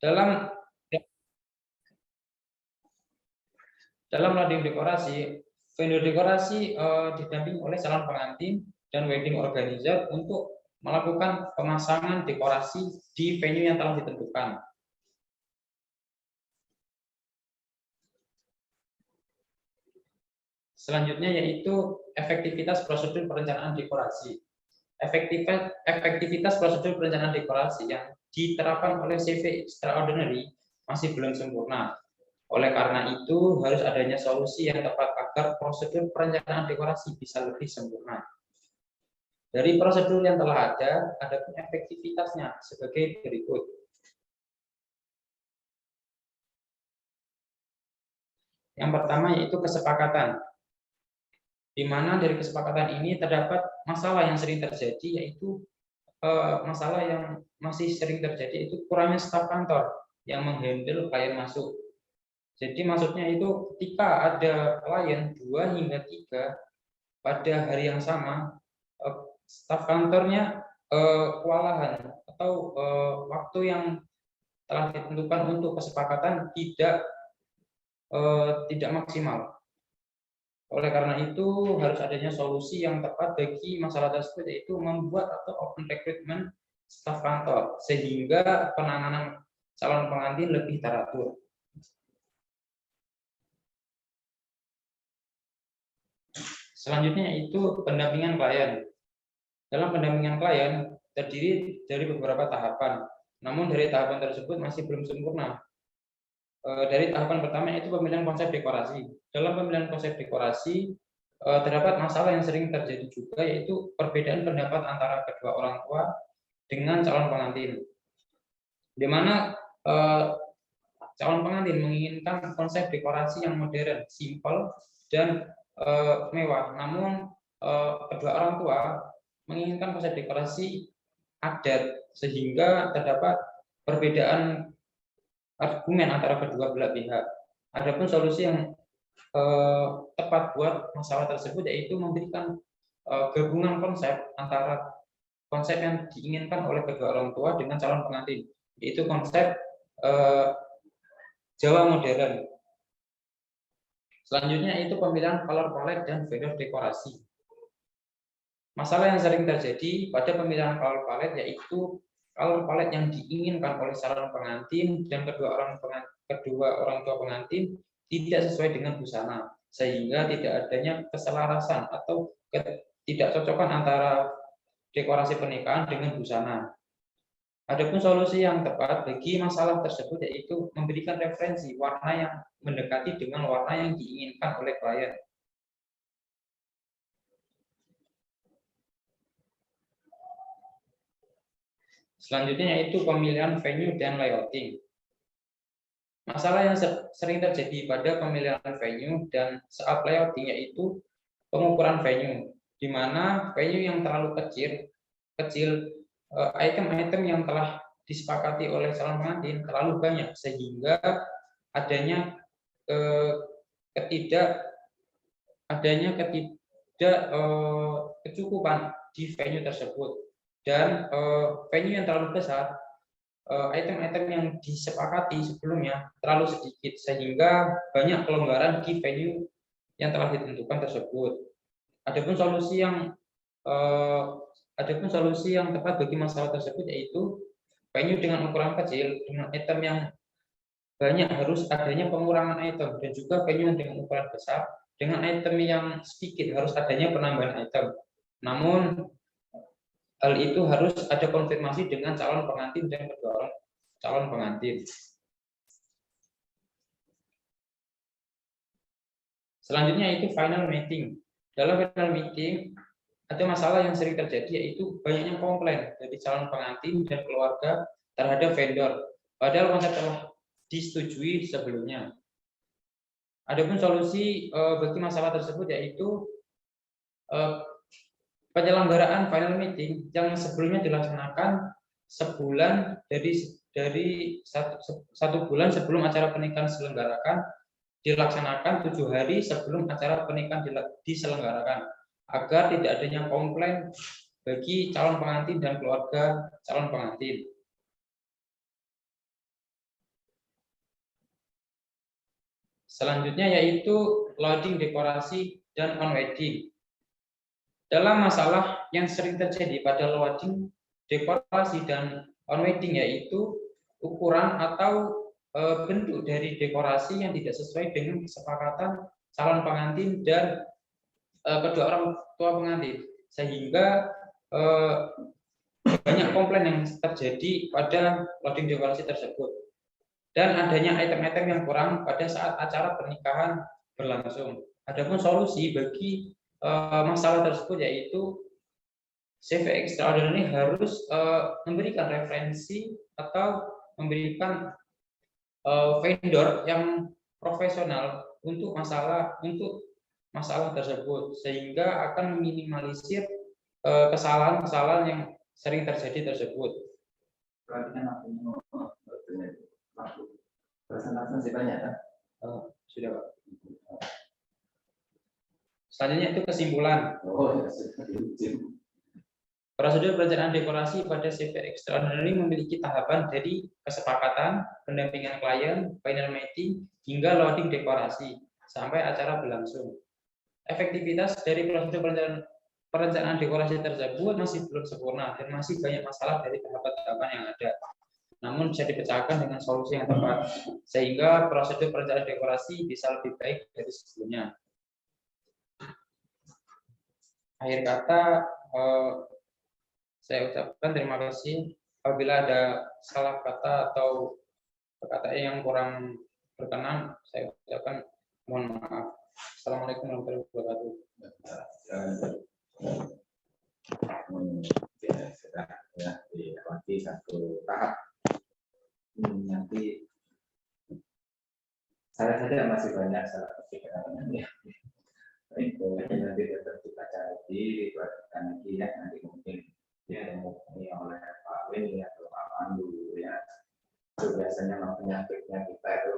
Dalam loading dekorasi, vendor dekorasi didampingi oleh calon pengantin dan wedding organizer untuk melakukan pemasangan dekorasi di venue yang telah ditentukan. Selanjutnya yaitu efektivitas prosedur perencanaan dekorasi. Efektivitas prosedur perencanaan dekorasi yang diterapkan oleh CV Extraordinary masih belum sempurna. Oleh karena itu, harus adanya solusi yang tepat agar prosedur perencanaan dekorasi bisa lebih sempurna. Dari prosedur yang telah ada pun efektivitasnya sebagai berikut. Yang pertama yaitu kesepakatan, di mana dari kesepakatan ini terdapat masalah yang sering terjadi, yaitu masalah yang masih sering terjadi itu kurangnya staf kantor yang menghandle klien masuk. Jadi maksudnya itu ketika ada klien 2 hingga 3 pada hari yang sama, staf kantornya kewalahan atau waktu yang telah ditentukan untuk kesepakatan tidak maksimal. Oleh karena itu harus adanya solusi yang tepat bagi masalah tersebut, yaitu membuat atau open recruitment staf kantor sehingga penanganan calon pengantin lebih teratur. Selanjutnya yaitu pendampingan klien. Dalam pendampingan klien terdiri dari beberapa tahapan, namun dari tahapan tersebut masih belum sempurna. Dari tahapan pertama yaitu pemilihan konsep dekorasi. Dalam pemilihan konsep dekorasi terdapat masalah yang sering terjadi juga, yaitu perbedaan pendapat antara kedua orang tua dengan calon pengantin, di mana calon pengantin menginginkan konsep dekorasi yang modern, simple, dan mewah. Namun kedua orang tua menginginkan konsep dekorasi adat, sehingga terdapat perbedaan argumen antara kedua belah pihak. Adapun solusi yang tepat buat masalah tersebut yaitu memberikan gabungan konsep antara konsep yang diinginkan oleh kedua orang tua dengan calon pengantin, yaitu konsep Jawa modern. Selanjutnya itu pemilihan color palette dan vendor dekorasi. Masalah yang sering terjadi pada pemilihan color palette yaitu color palette yang diinginkan oleh calon pengantin dan kedua orang tua pengantin tidak sesuai dengan busana, sehingga tidak adanya keselarasan atau ketidakcocokan antara dekorasi pernikahan dengan busana. Adapun solusi yang tepat bagi masalah tersebut yaitu memberikan referensi warna yang mendekati dengan warna yang diinginkan oleh klien. Selanjutnya yaitu pemilihan venue dan layouting. Masalah yang sering terjadi pada pemilihan venue dan saat layouting yaitu pengukuran venue, di mana venue yang terlalu kecil, item-item yang telah disepakati oleh calon pengantin terlalu banyak, sehingga adanya ketidakkecukupan di venue tersebut, dan venue yang terlalu besar, item-item yang disepakati sebelumnya terlalu sedikit, sehingga banyak kelonggaran di venue yang telah ditentukan tersebut. Adapun solusi yang tepat bagi masalah tersebut yaitu venue dengan ukuran kecil dengan item yang banyak harus adanya pengurangan item, dan juga venue dengan ukuran besar dengan item yang sedikit harus adanya penambahan item. Namun hal itu harus ada konfirmasi dengan calon pengantin dan kedua orang calon pengantin. Selanjutnya itu final meeting. Dalam final meeting ada masalah yang sering terjadi yaitu banyaknya komplain dari calon pengantin dan keluarga terhadap vendor, padahal konsep telah disetujui sebelumnya. Adapun solusi bagi masalah tersebut yaitu penyelenggaraan final meeting yang sebelumnya dilaksanakan sebulan dari satu bulan sebelum acara pernikahan dilaksanakan 7 hari sebelum acara pernikahan diselenggarakan, agar tidak adanya komplain bagi calon pengantin dan keluarga calon pengantin. Selanjutnya yaitu loading dekorasi dan on-wedding. Dalam masalah yang sering terjadi pada loading dekorasi dan on-wedding yaitu ukuran atau bentuk dari dekorasi yang tidak sesuai dengan kesepakatan calon pengantin dan kedua orang tua pengantin, sehingga banyak komplain yang terjadi pada loading dekorasi tersebut dan adanya item-item yang kurang pada saat acara pernikahan berlangsung. Adapun solusi bagi masalah tersebut yaitu CV Extraordinary harus memberikan referensi atau memberikan vendor yang profesional untuk masalah tersebut, sehingga akan meminimalisir kesalahan-kesalahan yang sering terjadi tersebut. Presentasi masih banyak kan? Sudah, Pak. Selanjutnya itu kesimpulan. Prosedur perencanaan dekorasi pada CV Extraordinary memiliki tahapan dari kesepakatan, pendampingan klien, final meeting, hingga loading dekorasi sampai acara berlangsung. Efektivitas dari prosedur perencanaan dekorasi tersebut masih belum sempurna dan masih banyak masalah dari tahapan-tahapan yang ada. Namun bisa dipecahkan dengan solusi yang tepat, sehingga prosedur perencanaan dekorasi bisa lebih baik dari sebelumnya. Akhir kata, saya ucapkan terima kasih. Apabila ada salah kata atau perkataan yang kurang berkenan, saya ucapkan mohon maaf. Assalamualaikum warahmatullahi wabarakatuh. Sudah dilewati satu tahap. Nanti saya saja masih banyak salah kepikiran ya. Itu nanti tetap kita cari, dibuatkan lagi ya, nanti mungkin ditemui oleh Pak Weni atau Pak Pandu ya. Itu biasanya penyakitnya kita itu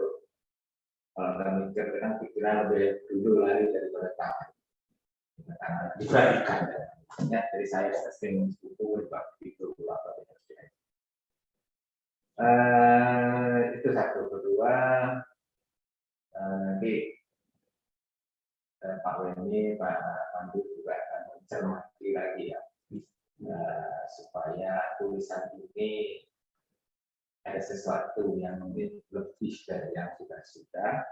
kalau kita mikir kan pikiran lebih dulu lari daripada tangan. Karena diberikan ya, dari saya sering itu apa itu satu. Kedua nanti Pak Weni, Pak Pandu juga akan mencermati lagi ya, supaya tulisan ini ada sesuatu yang mungkin lebih dari yang sudah,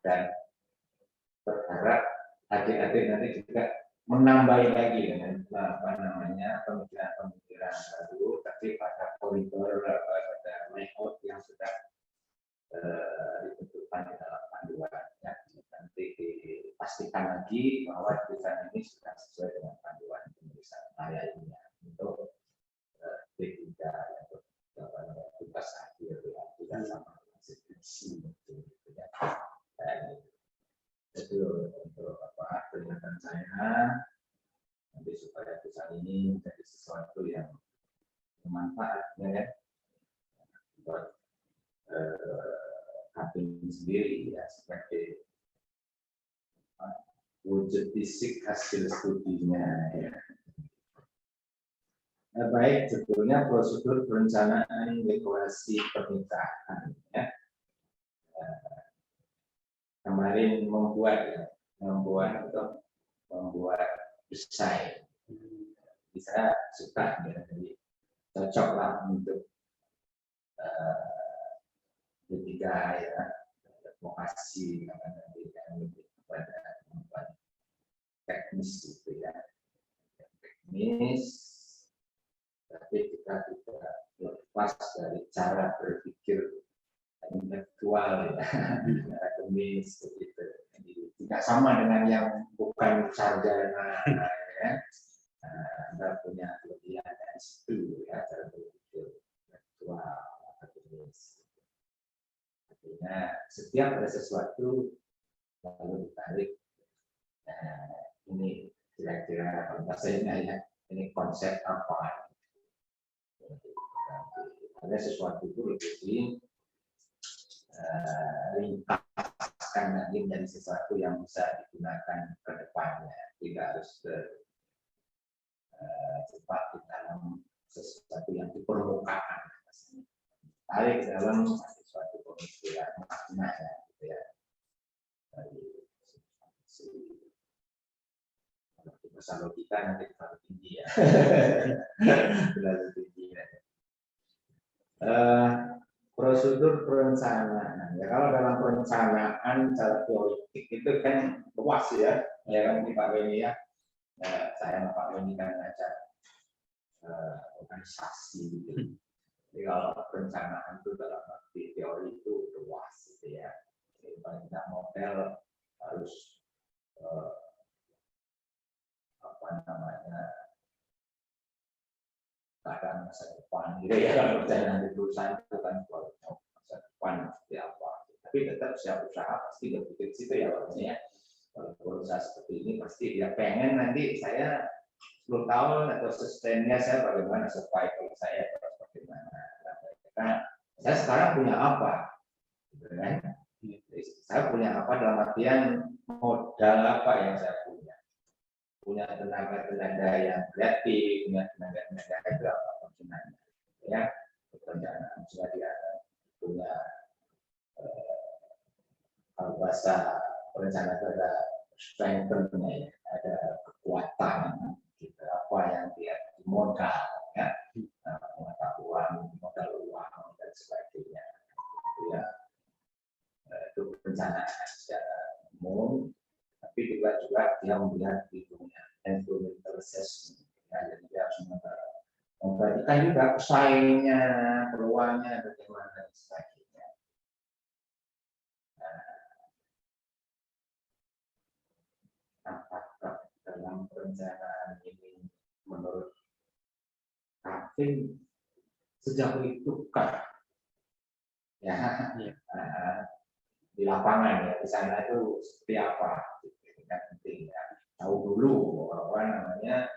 dan berharap adik-adik nanti juga menambah lagi dengan pemikiran-pemikiran baru, tapi pada koridor, pada layout yang sudah ditentukan di dalam panduan. Ya. Nanti dipastikan lagi bahwa tulisan ini sudah sesuai dengan panduan penulisan saya ini untuk D3 untuk tugas akhir yang tidak sama dengan skripsi ya. Itu untuk pernyataan saya nanti supaya tulisan ini menjadi sesuatu yang bermanfaat ya buat kami sendiri ya, sebagai wujud fisik hasil studinya ya. Baik, sebetulnya prosedur perencanaan dekorasi pernikahan ya. Kemarin membuat desain, bisa suka ya, jadi cocok lah untuk ketiga ya, advokasi nanti yang lebih kepada kemampuan teknis itu ya, teknis, tapi kita tidak lepas dari cara berpikir intelektual ya, akademis begitu. Jadi tidak sama dengan yang bukan sarjana ya. Anda punya kelebihan dari situ ya, cara berpikir intelektual akademis. Artinya setiap ada sesuatu lalu ditarik, ini kira-kira apa bahasanya ya, ini konsep apa? Ada sesuatu itu lebih ringkaskan lagi menjadi sesuatu yang bisa digunakan ke depannya, tidak harus cepat di dalam sesuatu yang di permukaan, tarik dalam sesuatu pemikiran makna ya, gitu ya. masalah logika nanti terlalu tinggi ya. Terlalu tinggi ya. Prosedur perencanaan. Ya, kalau dalam perencanaan secara teoretik itu kan luas ya kan di Pak Beni ya. Saya sama Pak Beni kan ngajar organisasi gitu. Jadi kalau perencanaan itu dalam arti teori itu luas gitu ya. Jadi paling tidak model harus apa namanya keadaan masa depan gitu ya, kalau perjalanan di perusahaan itu kan masa depan seperti apa, tapi tetap siap usaha pasti berpikir situ ya maksudnya. Kalau berusaha seperti ini pasti dia pengen nanti saya 10 tahun atau sustainnya saya bagaimana, survival saya bagaimana. Nah, saya sekarang punya apa, gitu kan? Saya punya apa dalam artian modal apa yang saya punya tenaga yang kreatif, punya tenaga itu apa fungsinya ya, perencanaan sudah dia punya kalau bahasa perencanaan itu ada strength-nya ya, ada kekuatan gitu, apa yang dia modal ya, pengetahuan, modal uang dan sebagainya ya, itu perencanaan secara umum. Tapi juga dia melihat hidupnya environmental assessment. Jadi dia harus memperhatikan juga pesaingnya, peluangnya, bagaimana dan sebagainya. Apakah dalam perencanaan ini menurut Kavin sejauh itukah ya, di lapangan ya, di sana itu seperti apa? Penting ya, tahu dulu apa namanya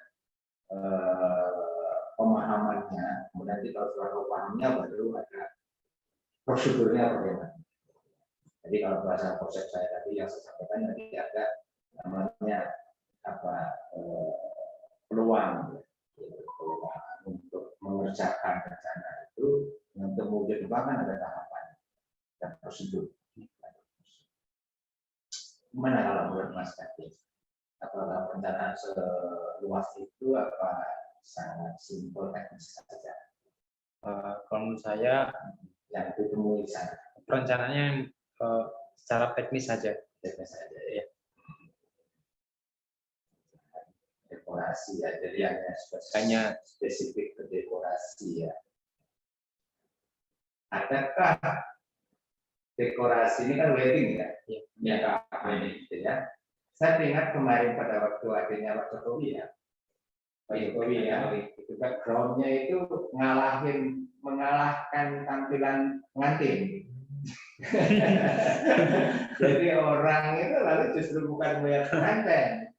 pemahamannya, kemudian kita harus tahu pahamnya baru ada prosedurnya bagaimana. Jadi kalau bahasa konsep saya tadi yang saya sampaikan nanti ada namanya apa peluang untuk mengerjakan rencana itu, yang kemudian kan ada tahapan dan prosedur. Gimana kalau menurut Mas Kati? Apakah perencanaan seluas itu apa sangat simpel teknis saja? Kalau menurut saya yang ditemui di sana perencanaannya secara teknis saja. Teknis saja ya. Dekorasi ya, jadi hanya spesifik ke dekorasi ya. Adakah dekorasi ini kan wedding ya? Ya, wedding gitu ya. Saya ingat kemarin pada waktu akhirnya Pak Jokowi ya, Pak Jokowi ya, itu background-nya itu mengalahkan tampilan pengantin. Jadi orang itu lalu justru bukan melihat pengantin,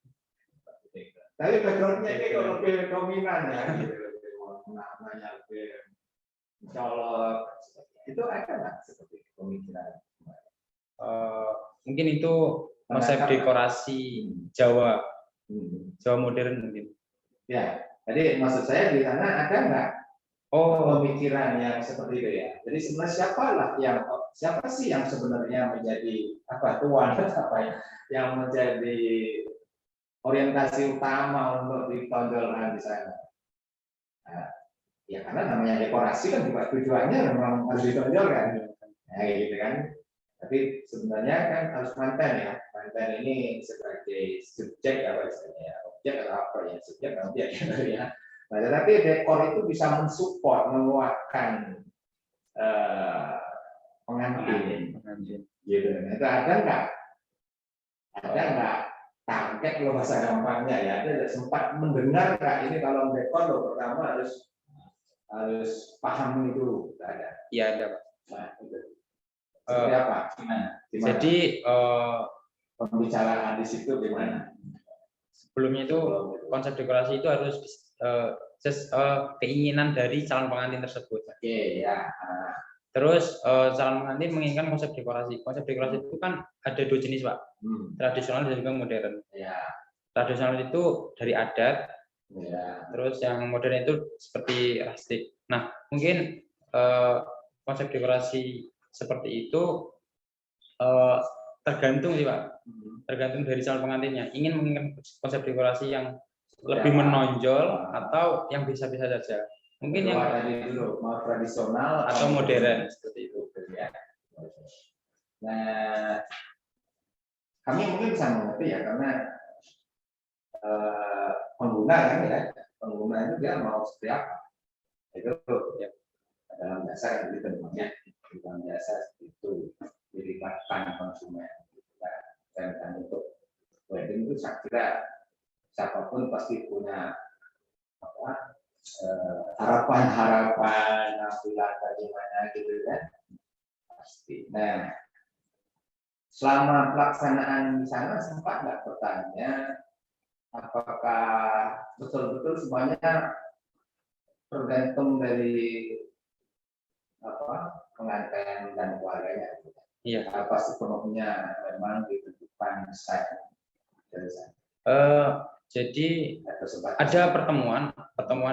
tapi background-nya ini kalau lebih dominan ya, gitu, namanya lebih mencolok. Itu ada nggak seperti pemikiran? Mungkin itu konsep dekorasi Jawa modern mungkin. Ya, jadi maksud saya di sana ada nggak pemikiran yang seperti itu ya? Jadi sebenarnya siapa sih yang sebenarnya menjadi tuan apa yang menjadi orientasi utama untuk ditonjolkan di sana? Nah, ya karena namanya dekorasi kan juga tujuannya memang harus ditonjolkan, nah, gitu kan? Tapi sebenarnya kan harus mantan ya. Mantan ini sebagai subjek apa istilahnya, objek atau apa ya, subjek atau objek ya. Nah, tetapi dekor itu bisa mensupport, menguatkan pengantin. Gitu. Itu ada nggak? Ada nggak? Target kalau bahasa gampangnya ya. Ada sempat mendengar nggak ini kalau dekor lo pertama harus paham itu. Ada. Iya ada Pak. Nah, itu. Seperti apa? Gimana? Jadi pembicaraan di situ gimana? Sebelumnya itu konsep dekorasi itu harus keinginan dari calon pengantin tersebut. Oke ya. Terus calon pengantin menginginkan konsep dekorasi. Konsep dekorasi itu kan ada dua jenis Pak, tradisional dan juga modern. Ya. Tradisional itu dari adat. Ya. Terus yang modern itu seperti rustic. Nah mungkin konsep dekorasi seperti itu tergantung sih Pak, tergantung dari calon pengantinnya. Ingin menginginkan konsep dekorasi yang lebih menonjol atau yang biasa-biasa saja. Mungkin yang tadi dulu mau tradisional atau modern seperti itu. Ya. Nah, kami mungkin bisa mengerti ya karena pengguna kan ya, pengguna itu dia mau seperti apa. Itu ya, dalam jasa yang ditentunya dalam jasa itu dilibatkan konsumen. Dan untuk wedding itu saya kira siapapun pasti punya apa, harapan nampilan bagaimana gitu kan pasti. Nah, selama pelaksanaan di sana sempat nggak bertanya apakah betul-betul semuanya tergantung dari apa pengantin dan keluarganya. Iya. Apa sepenuhnya memang ditentukan saya dari sana. Jadi ada pertemuan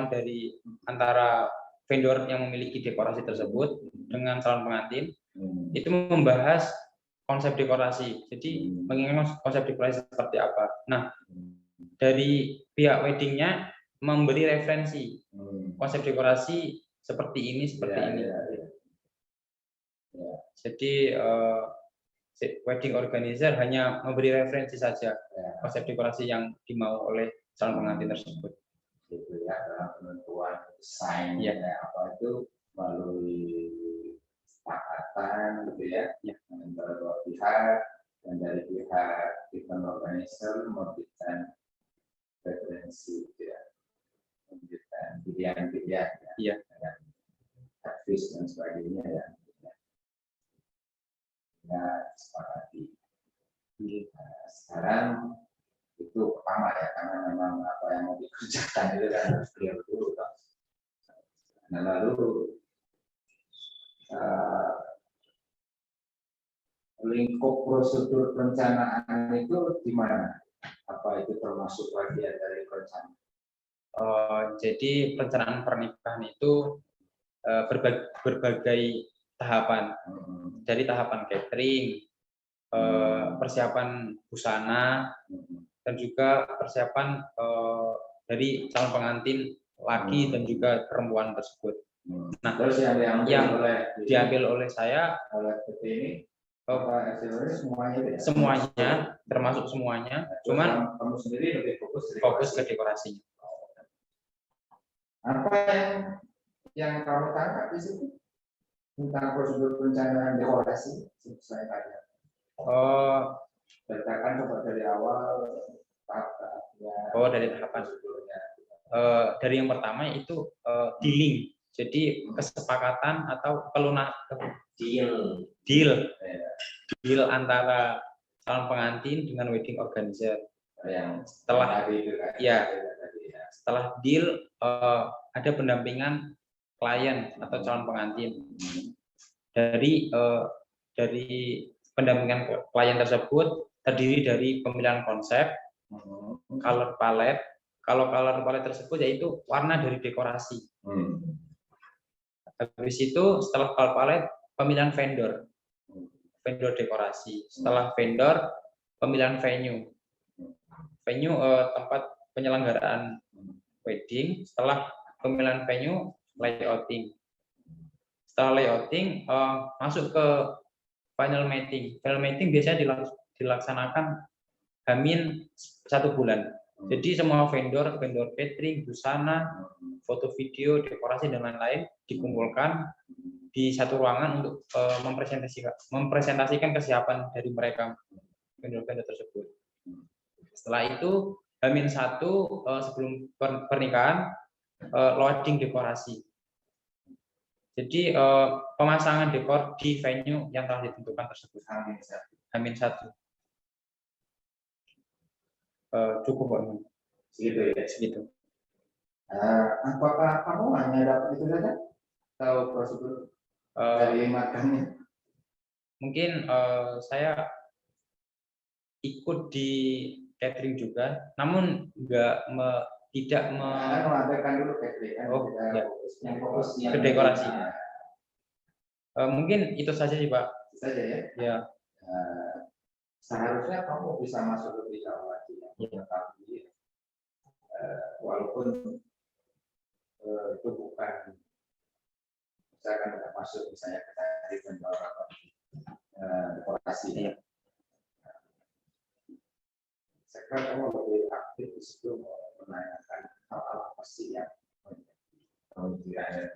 dari antara vendor yang memiliki dekorasi tersebut dengan calon pengantin. Itu membahas konsep dekorasi. Jadi mengingat konsep dekorasi seperti apa. Nah, dari pihak weddingnya memberi referensi konsep dekorasi seperti ini. Jadi wedding organizer hanya memberi referensi saja konsep dekorasi yang dimau oleh calon pengantin tersebut. Gitu ya, dalam penentuan desain apa itu melalui kesepakatan gitu ya, antara dua pihak dan dari pihak event organizer memberikan referensi gitu ya, memberikan pilihan-pilihan dengan advice dan sebagainya ya. Sepakati. Sekarang itu pertama ya karena memang apa yang mau dikerjakan itu kan harus clear dulu. Nah lalu lingkup prosedur perencanaan itu di mana? Apa itu termasuk bagian dari perencanaan? Jadi perencanaan pernikahan itu berbagai tahapan. Dari tahapan catering, persiapan busana, dan juga persiapan dari calon pengantin laki dan juga perempuan tersebut. Nah, terus yang diambil oleh saya oleh ini semuanya termasuk semuanya, cuman kamu sendiri lebih fokus ke dekorasinya. Apa yang kamu tangkap di situ tentang prosedur perencanaan dekorasi? Saya tanya. Ceritakan coba dari awal tahap-tahapnya. Dari tahapan. Dari yang pertama itu dealing. Jadi kesepakatan atau pelunasan deal antara calon pengantin dengan wedding organizer. Setelah deal ada pendampingan klien atau calon pengantin. Dari pendampingan klien tersebut terdiri dari pemilihan konsep, color palette. Kalau color palette tersebut yaitu warna dari dekorasi. Habis itu setelah color palette pemilihan vendor dekorasi. Setelah vendor pemilihan venue tempat penyelenggaraan wedding. Setelah pemilihan venue layouting. Setelah layouting masuk ke final meeting. Final meeting biasanya dilaksanakan Hamin 1 bulan. Jadi semua vendor catering, busana, foto video, dekorasi dan lain-lain dikumpulkan di satu ruangan untuk mempresentasikan kesiapan dari mereka vendor-vendor tersebut. Setelah itu Hamin 1 sebelum pernikahan loading dekorasi. Jadi pemasangan dekor di venue yang telah ditentukan tersebut. Hamin 1. Cukup Pak. Segitu. Apakah kamu hanya dapat itu saja? Tahu prosedur dari makannya? Mungkin saya ikut di catering juga, namun tidak mengadakan dulu catering. Yang fokus ke dekorasi. Mungkin itu saja sih Pak. Itu saja ya. Ya. Seharusnya kamu bisa masuk lebih jauh lagi. walaupun itu bukan misalkan tidak masuk misalnya ke tadi vendor atau dekorasi ya. Saya kira kamu lebih aktif di situ menanyakan hal-hal apa sih yang kiranya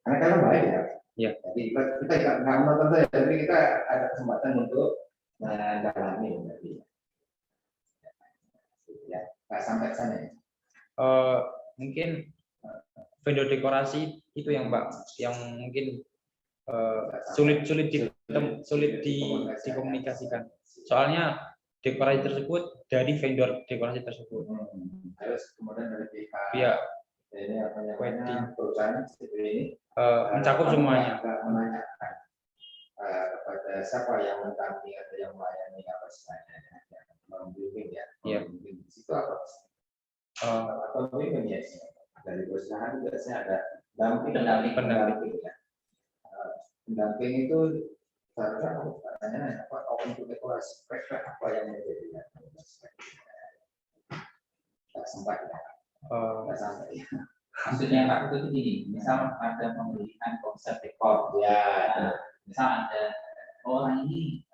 karena kalian baik ya. Ya. Jadi kita nggak menonton saja, jadi kita ada kesempatan untuk mendalami berarti. Ya, nggak sampai sana ya. Mungkin vendor dekorasi itu yang Pak, yang mungkin sulit dikomunikasikan. Soalnya dekorasi tersebut dari vendor dekorasi tersebut. Terus kemudian dari pihak ini apa namanya perusahaan seperti ini mencakup semuanya. Menanyakan kepada siapa yang mendampingi atau yang melayani apa istilahnya yang membimbing ya. Membimbing di situ apa? Atau membimbing ya dari perusahaan juga saya ada pendamping ya. Pendamping itu seharusnya katanya apa untuk dekorasi apa yang menjadi tak sempat ya. Nggak sampai ya. Maksudnya Pak itu begini, misal ada pemilihan konsep dekor, ya, misal ada orang ini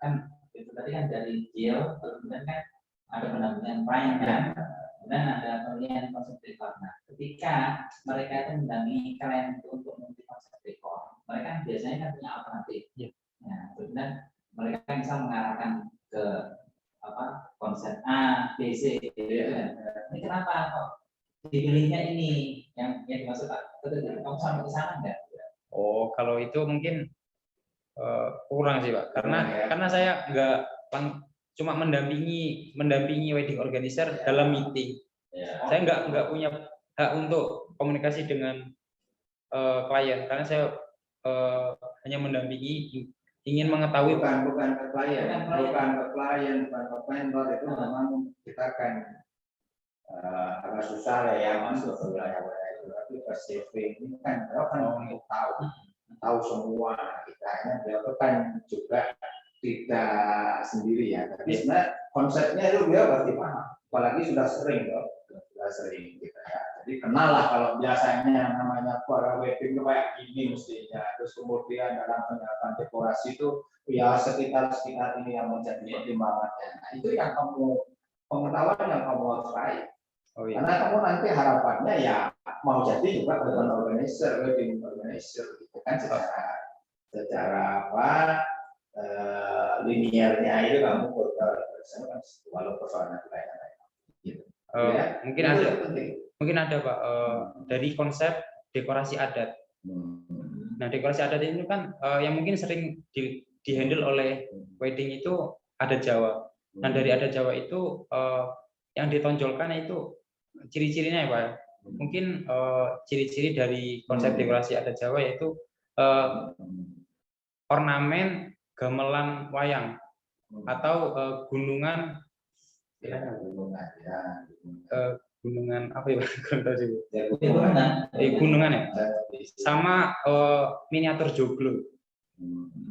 kan itu tadi kan dari jail, kemudian kan ada pendampingan klien kan, kemudian ada pemilihan konsep dekor. Nah, ketika mereka itu mendampingi klien untuk memilih konsep dekor, mereka kan biasanya kan punya alternatif. Nah, kemudian mereka misal mengarahkan ke apa konsep A, B, C, gitu kan. Ini kenapa kok dipilihnya ini yang dimaksud kamu sampai ke sana enggak? Oh, kalau itu mungkin kurang sih Pak, karena saya nggak cuma mendampingi wedding organizer dalam meeting. Saya nggak punya hak untuk komunikasi dengan klien, karena saya hanya mendampingi, ingin mengetahui bukan ke klien, bukan ke vendor itu memang kita kan agak susah lah ya masuk ke wilayah itu. Tapi ke CV ini kan beliau kan tahu semua kitanya, beliau kan juga tidak sendiri ya. Tapi sebenarnya konsepnya itu beliau pasti paham, apalagi sudah sering gitu ya. Jadi kenal lah kalau biasanya namanya para wedding itu kayak gini mestinya. Terus kemudian dalam penyerapan dekorasi itu ya sekitar ini yang menjadi pertimbangannya. Nah, itu yang pengetahuan yang kamu harus raih. Oh, iya. Karena kamu nanti harapannya ya mau jadi juga wedding organizer gitu kan secara apa linearnya itu kamu walau persoalan lain gitu. Mungkin ada Pak dari konsep dekorasi adat. Nah, dekorasi adat ini kan yang mungkin sering dihandle oleh wedding itu adat Jawa. Nah, dari adat Jawa itu yang ditonjolkan itu ciri-cirinya ya Pak. Mungkin ciri-ciri dari konsep dekorasi adat Jawa yaitu ornamen gamelan wayang atau gunungan apa ya gunungan ya, sama miniatur joglo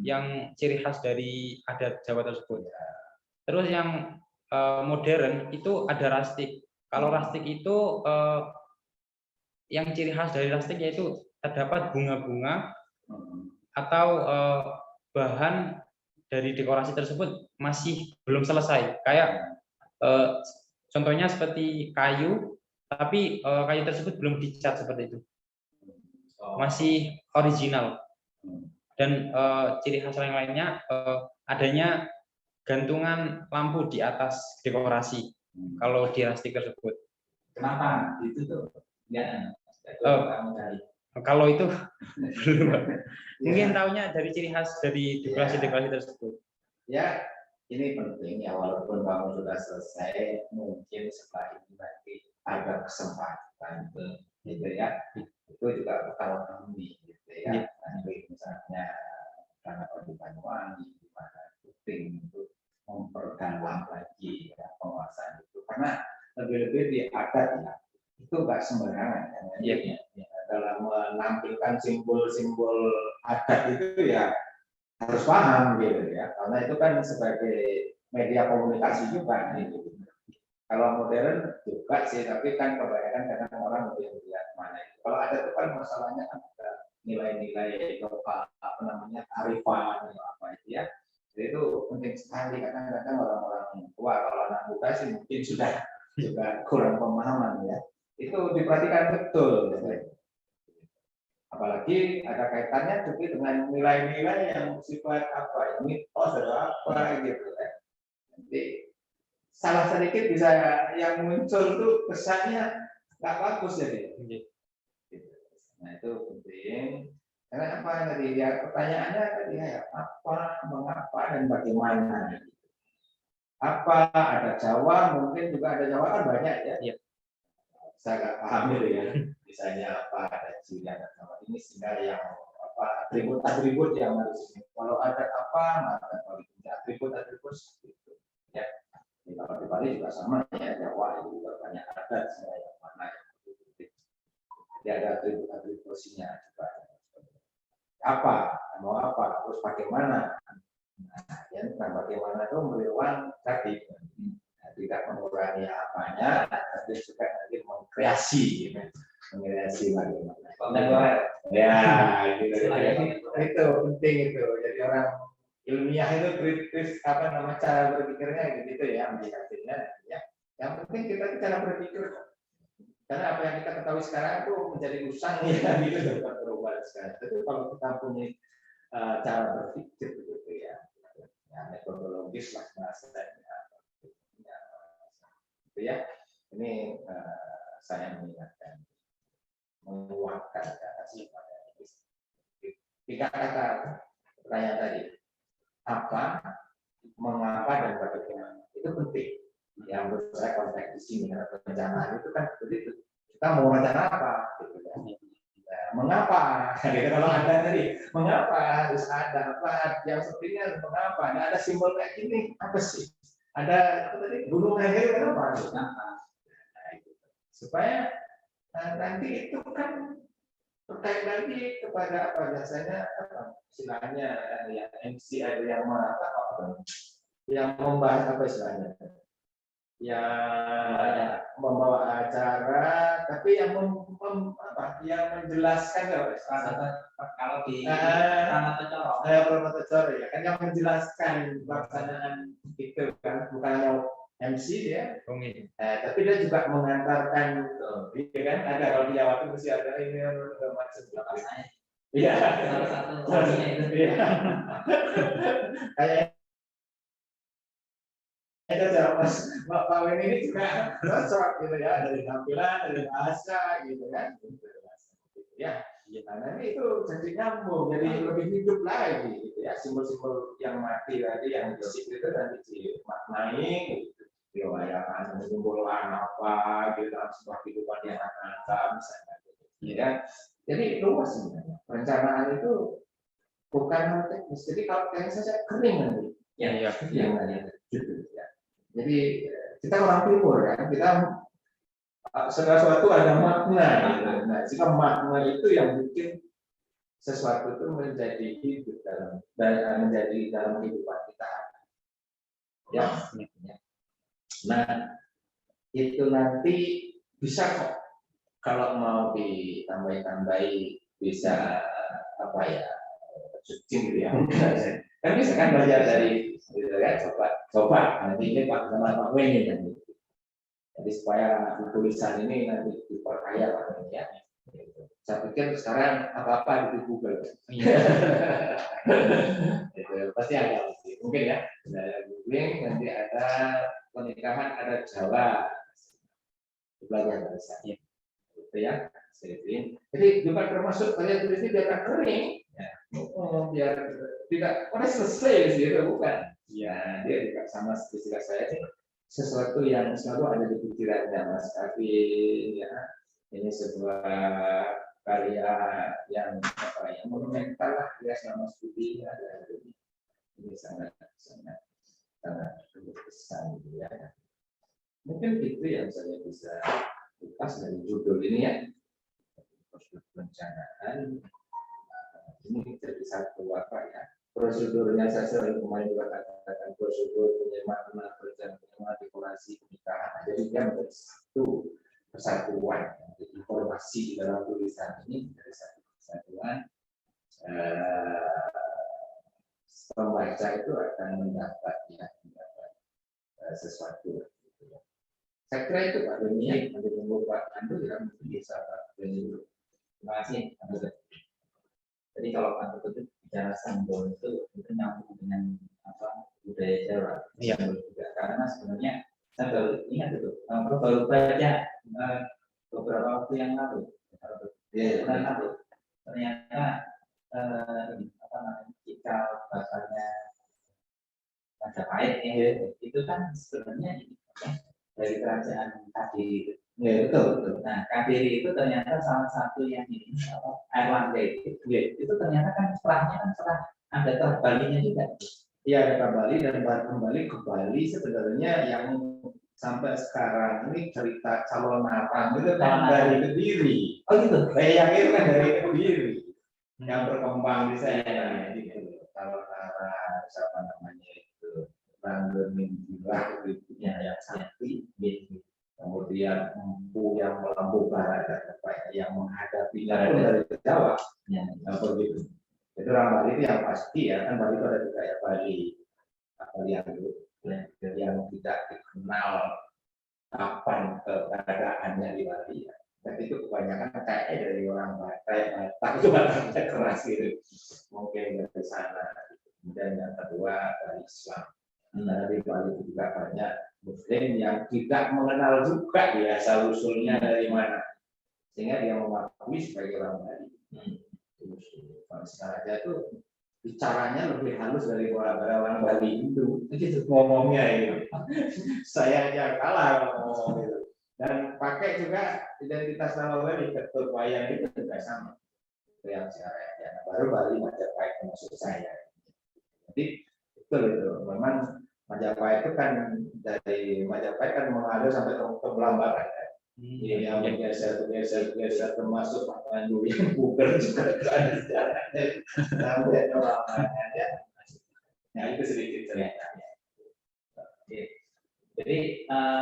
yang ciri khas dari adat Jawa tersebut. Terus yang modern itu ada rustic. Kalau rustic itu yang ciri khas dari rustic yaitu terdapat bunga-bunga atau bahan dari dekorasi tersebut masih belum selesai. Kayak contohnya seperti kayu, tapi kayu tersebut belum dicat seperti itu, masih original. Dan ciri khas yang lainnya adanya gantungan lampu di atas dekorasi. Kalau di rustic tersebut. Kenapa? Itu tuh ya. Kalau itu belum. Mungkin tahunya dari ciri khas dari dekorasi tersebut. Ya, ini penting ya, walaupun kamu sudah selesai, mungkin setelah ini nanti ada kesempatan gitu ya. Itu juga kalau kami gitu ya. Nanti misalnya karena di Banyuwangi di mana syuting itu memperdalam lagi ya, penguasaan itu, karena lebih-lebih di adat ya itu nggak sembarangan ya. Dalam menampilkan simbol-simbol adat itu ya harus paham gitu ya, karena itu kan sebagai media komunikasi juga gitu. Kalau modern juga sih, tapi kan kebanyakan kadang orang lebih melihat mana itu. Kalau ada itu kan masalahnya kan ada nilai-nilai lokal, apa namanya, kearifan atau apa itu ya. Jadi itu penting sekali. Kadang-kadang orang-orang tua, kalau anak muda sih mungkin sudah juga kurang pemahaman ya. Itu diperhatikan betul. Ya. Apalagi ada kaitannya juga dengan nilai-nilai yang sifat apa ya, mitos atau apa gitu ya. Nanti salah sedikit bisa yang muncul tuh kesannya nggak bagus jadi. Nah itu penting. Karena apa tadi ya, pertanyaannya tadi ya apa, mengapa dan bagaimana. Apa ada Jawa, mungkin juga ada Jawa kan banyak ya. Iya. Saya nggak paham itu ya. Misalnya apa ada ciri ada Jawa ini sehingga yang apa atribut yang harus ini. Kalau ada apa maka kalau punya atribut seperti itu. Ya. Jadi, kalau di Bali juga sama ya, Jawa itu juga banyak adat yang mana yang jadi ada atribut-atributnya juga. Apa, mau apa, terus bagaimana. Nah, ya, bagaimana itu melawan tadi. Tidak mengurangi apanya, tapi juga nanti mengkreasi bagaimana. Ya, gitu. Itu penting itu. Jadi orang ilmiah itu kritis apa nama cara berpikirnya gitu ya, melihatnya ya. Yang penting kita cara berpikir. Karena apa yang kita ketahui sekarang itu menjadi usang ya, gitu dapat perubahan sekarang. Tapi kalau kita punya cara berpikir gitu ya, metodologis lah bahasanya. Ya, ini saya mengingatkan, menguatkan tiga kata pertanyaan tadi, apa, mengapa dan bagaimana itu penting. Yang menurut saya konteks di sini karena perencanaan itu kan begitu, kita mau rencana apa, gitu ya. Mengapa? Gitu, kalau ada tadi, mengapa harus ada apa? Yang sepertinya mengapa? Nah, ada simbol kayak gini, apa sih? Ada apa tadi? Gunung akhir kenapa? Supaya nanti itu kan terkait lagi kepada apa biasanya apa istilahnya ya MC ada yang apa yang membahas apa istilahnya yang membawa acara tapi yang yang menjelaskan Kalau di Promotor ya kan yang menjelaskan pelaksanaan itu kan bukan hanya MC dia, tapi dia juga mengantarkan, iya kan ada kalau di Jawa itu mesti ada ini macam iya salah satu kuncinya itu. Kayak itu Mas Pak Wen ini juga cocok gitu ya dari tampilan dari bahasa gitu kan ya karena ini itu jadi nyambung jadi lebih hidup lagi gitu ya simbol-simbol yang mati tadi yang fisik itu nanti dimaknai gitu diwayakan menyimpulkan apa gitu dalam sebuah kehidupan yang akan datang misalnya gitu ya jadi luas sebenarnya perencanaan itu bukan hal teknis jadi kalau teknis saya kering nanti yang gitu ya. Jadi kita orang timur kan, kita segala sesuatu ada makna. Gitu. Nah, jika makna itu yang bikin sesuatu itu menjadi hidup menjadi dalam kehidupan kita. Ya. Nah, itu nanti bisa kok kalau mau ditambah-tambahi bisa apa ya syuting gitu ya. Kan bisa kan belajar dari gitu kan coba nanti ini Pak sama Pak Weni nanti. Jadi supaya tulisan ini nanti diperkaya Pak Weni ya. Saya pikir sekarang apa-apa di Google. Itu pasti ada mungkin ya. Googling nanti ada pernikahan ada Jawa. Belajar bahasa. Itu ya. Jadi juga termasuk banyak tulis ini biar kering. Ya. Biar tidak selesai sih bukan. Ya, dia juga sama seperti saya sih sesuatu yang selalu ada di pikirannya Mas Kavi ya. Ini sebuah karya yang apa ya monumental lah ya selama studi ada ini sangat berkesan ya. Mungkin itu yang saya bisa kupas dari judul ini ya. Perencanaan ini jadi satu apa ya prosedurnya saya sering kemarin juga katakan prosedur penyematan perencanaan dekorasi pernikahan. Jadi dia menjadi satu kesatuan. Informasi di dalam tulisan ini dari satu kesatuan. Pembaca itu akan mendapat sesuatu. Saya kira itu Pak Doni yang membuat Anda yang bisa Pak Doni. Terima kasih. Jadi kalau Pak Tutu bicara simbol itu nyambung dengan budaya Jawa. Iya. Juga karena sebenarnya saya baru ingat itu, baru baca beberapa waktu yang lalu, bulan lalu, ternyata cikal bakalnya Majapahit itu kan sebenarnya dari kerajaan Kadiri. Ya, betul. Nah, Kadiri itu ternyata salah satu yang ini Airlangga itu ternyata kan setelahnya kan setelah ada terbalinya juga. Iya, ada ke Bali dan kembali ke Bali sebenarnya yang sampai sekarang ini cerita calon Natal itu kan dari Kediri. Oh gitu. Saya yakin kan dari Kediri yang berkembang di sana gitu. Calon Natal siapa namanya itu Ranggening Gila itu yang sakti gitu. Kemudian empu yang melambung barat dan yang menghadapinya dari Jawa, begitu. Itu orang Bali itu yang pasti ya, kan Bali itu ada juga ya Bali yang tidak dikenal kapan keberadaannya di Bali ya. Tapi itu kebanyakan kayaknya dari orang Batak itu Batak keras gitu, mungkin dari sana. Kemudian yang kedua dari Islam. Karena di Bali itu juga banyak Muslim yang tidak mengenal juga dia asal usulnya dari mana, sehingga dia mengakui sebagai orang Bali. Kalau sekarang aja tuh bicaranya lebih halus dari orang Bali itu, gitu ngomongnya ini. Saya aja kalah ngomong gitu. Dan pakai juga identitas nama Bali, ketua wayang itu juga sama. Itu yang sekarang ya. Baru Bali Majapahit termasuk saya. Jadi betul itu, memang Majapahit itu kan dari Majapahit kan mengalir sampai ke Belambangan ya. Yang bergeser termasuk Pak Pandu yang bukan juga ada sejarahnya. Sampai Belambangan ya. Nah itu sedikit ceritanya. Jadi